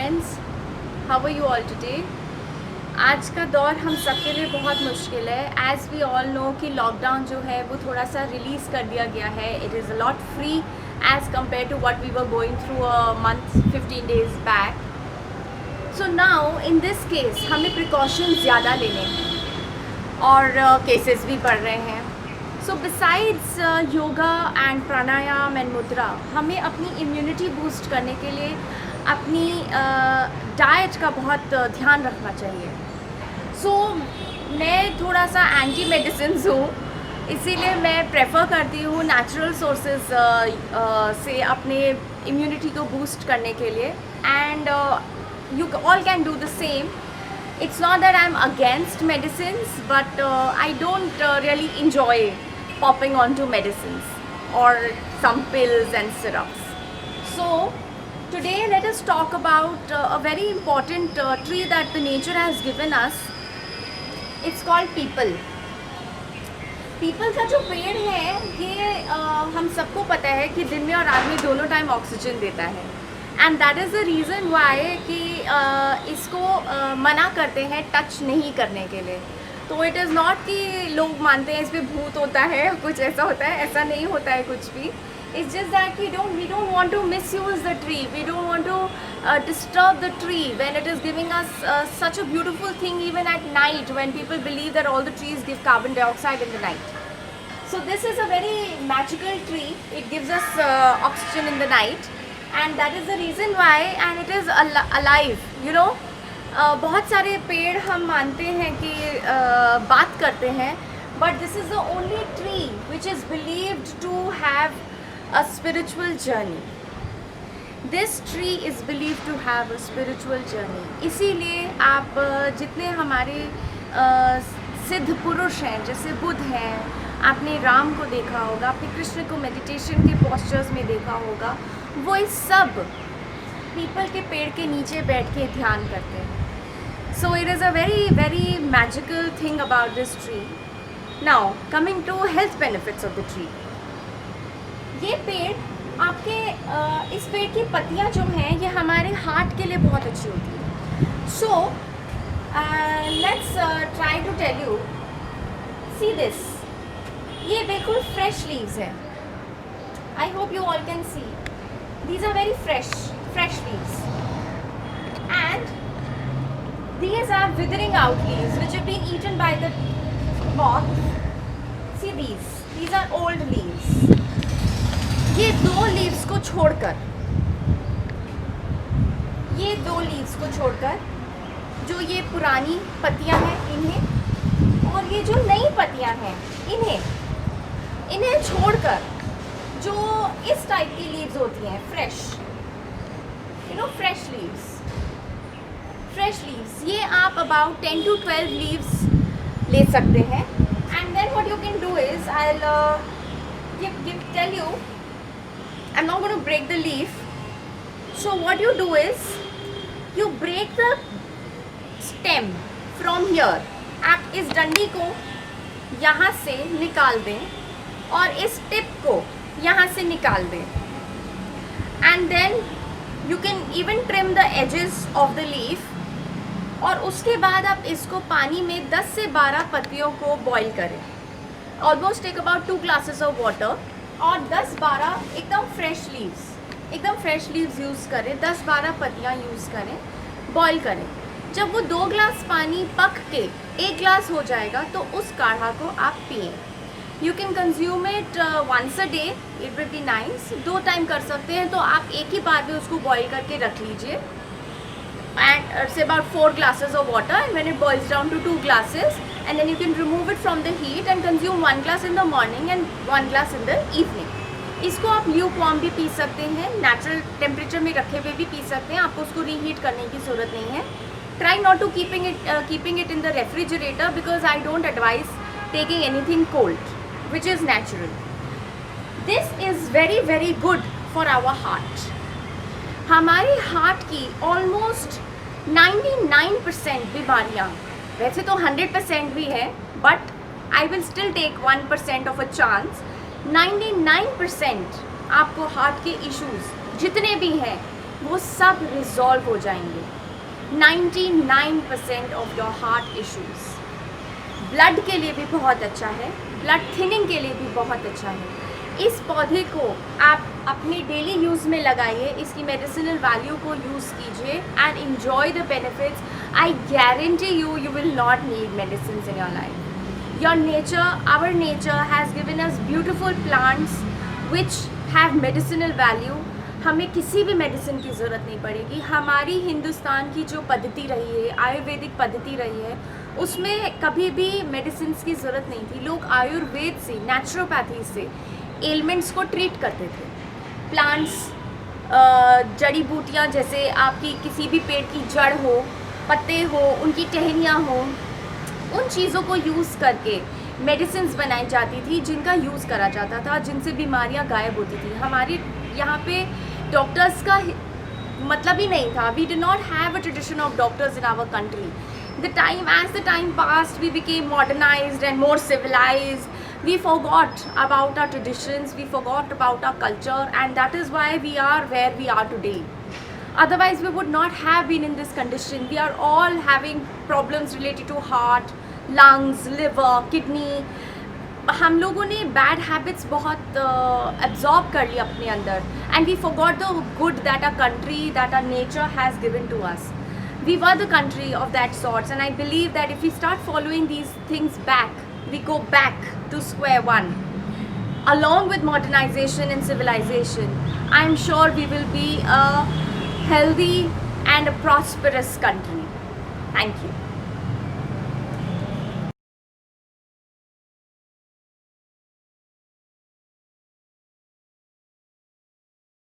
Friends, how are you all today. आज का दौर हम सबके लिए बहुत मुश्किल है। एज़ वी ऑल नो कि लॉकडाउन जो है वो थोड़ा सा रिलीज़ कर दिया गया है। It is a lot free as compare to what we were going through a month 15 days back. So now in this case हमें प्रिकॉशंस ज़्यादा लेने हैं और केसेस भी बढ़ रहे हैं। So besides yoga and pranayama and mudra, हमें अपनी इम्यूनिटी बूस्ट करने के लिए अपनी डाइट का बहुत ध्यान रखना चाहिए। सो मैं थोड़ा सा एंटी मेडिसिन्स हूँ, इसीलिए मैं प्रेफर करती हूँ नेचुरल सोर्सेज से अपने इम्यूनिटी को बूस्ट करने के लिए। And you all can do the same. It's not that I'm against medicines, but I don't really enjoy popping onto medicines or some pills and syrups. So today let us talk about a very important tree that the nature has given us. It's called peepal. People का जो पेड़ है ये हम सबको पता है कि दिन में और रात में दोनों टाइम ऑक्सीजन देता है। And that is the reason why कि इसको मना करते हैं टच नहीं करने के लिए। तो इट इज़ नॉट कि लोग मानते हैं इस पर भूत होता है, कुछ ऐसा होता है, ऐसा नहीं होता है कुछ भी। It's just that we don't want to misuse the tree, we don't want to disturb the tree when it is giving us such a beautiful thing even at night when people believe that all the trees give carbon dioxide in the night. So this is a very magical tree. It gives us oxygen in the night. And that is the reason why, and it is alive, you know. बहुत सारे पेड़ हम मानते हैं कि बात करते हैं, but this is the only tree which is believed to have a spiritual journey. This tree is believed to have a spiritual journey. इसीलिए आप जितने हमारे सिद्ध पुरुष हैं, जैसे बुद्ध हैं, आपने राम को देखा होगा, आपने कृष्ण को मेडिटेशन के पोस्चर्स में देखा होगा, वो इस सब पीपल के पेड़ के नीचे बैठ के ध्यान करते हैं। So it is a very very magical thing about this tree. Now coming to health benefits of the tree. ये पेड़ आपके इस पेड़ की पत्तियाँ जो हैं ये हमारे हार्ट के लिए बहुत अच्छी होती है। So let's try to tell you, see this, ये बिल्कुल फ्रेश लीव्स है। I hope you all can see, these are very fresh leaves, and these are withering out leaves which have been eaten by the moth. See these are old leaves. ये दो leaves को छोड़कर, जो ये पुरानी पत्तियां हैं इन्हें, और ये जो नई पत्तियां हैं इन्हें छोड़कर जो इस टाइप की लीव्स होती हैं, fresh, you know, fresh leaves, ये आप अबाउट 10 to 12 लीव्स ले सकते हैं। And then what you can do is, I will tell you, I am not going to break the leaf. So what you do is, you break the stem from here. आप इस डंडी को यहाँ से निकाल दें और इस टिप को यहाँ से निकाल दें। And then you can even trim the edges of the leaf. और उसके बाद आप इसको पानी में 10 से 12 पत्तियों को बॉईल करें। Almost take about 2 glasses of water, और 10-12 एकदम फ्रेश लीव्स यूज़ करें, 10-12 पत्तियाँ यूज़ करें, बॉईल करें। जब वो 2 ग्लास पानी पक के 1 ग्लास हो जाएगा तो उस काढ़ा को आप पिएं। You can consume it once a day, it will be nice. 2 time कर सकते हैं, तो आप एक ही बार में उसको बॉईल करके रख लीजिए। And say about 4 glasses of water, and when it boils down to 2 glasses, and then you can remove it from the heat and consume 1 glass in the morning and 1 glass in the evening. इसको आप lukewarm भी P सकते हैं, natural temperature में रखे हुए भी P सकते हैं, आपको उसको रीहीट करने की ज़रूरत नहीं है। Try not to keeping it in the refrigerator, because I don't advise taking anything cold which is natural. This is very very good for our heart. हमारे हार्ट की ऑलमोस्ट 99% बीमारियाँ, वैसे तो 100% भी है, but I will still take 1% of a chance. 99% आपको heart के issues जितने भी हैं वो सब रिजॉल्व हो जाएंगे। 99% of your heart issues. Blood के लिए भी बहुत अच्छा है, ब्लड थिनिंग के लिए भी बहुत अच्छा है। इस पौधे को आप अपने डेली यूज़ में लगाइए, इसकी मेडिसिनल वैल्यू को यूज़ कीजिए and enjoy the benefits. I guarantee you, you will not need medicines in your life. Your nature, our nature has given us beautiful plants which have medicinal value. हमें किसी भी medicine की ज़रूरत नहीं पड़ेगी। हमारी हिंदुस्तान की जो पद्धति रही है, आयुर्वेदिक पद्धति रही है, उसमें कभी भी मेडिसिन की ज़रूरत नहीं थी। लोग आयुर्वेद से, नेचुरोपैथी से एलिमेंट्स को ट्रीट करते थे। प्लांट्स, जड़ी बूटियाँ, जैसे आपकी किसी भी पेड़ की जड़ हो, पत्ते हो, उनकी टहनियाँ हो, उन चीज़ों को यूज़ करके मेडिसिन्स बनाई जाती थी, जिनका यूज़ करा जाता था, जिनसे बीमारियाँ गायब होती थी। हमारे यहाँ पे डॉक्टर्स का मतलब ही नहीं था। We did not have a tradition of doctors in our country. As the time passed, we became modernized and more civilized. We forgot about our traditions, we forgot about our culture, and that is why we are where we are today. Otherwise, we would not have been in this condition. We are all having problems related to heart, lungs, liver, kidney. हम लोगों ने bad habits बहुत absorb कर लिया अपने अंदर, and we forgot the good that our country, that our nature has given to us. We were the country of that sorts, and I believe that if we start following these things back, we go back to square one. Along with modernization and civilization, I'm sure we will be a healthy and a prosperous country. Thank you.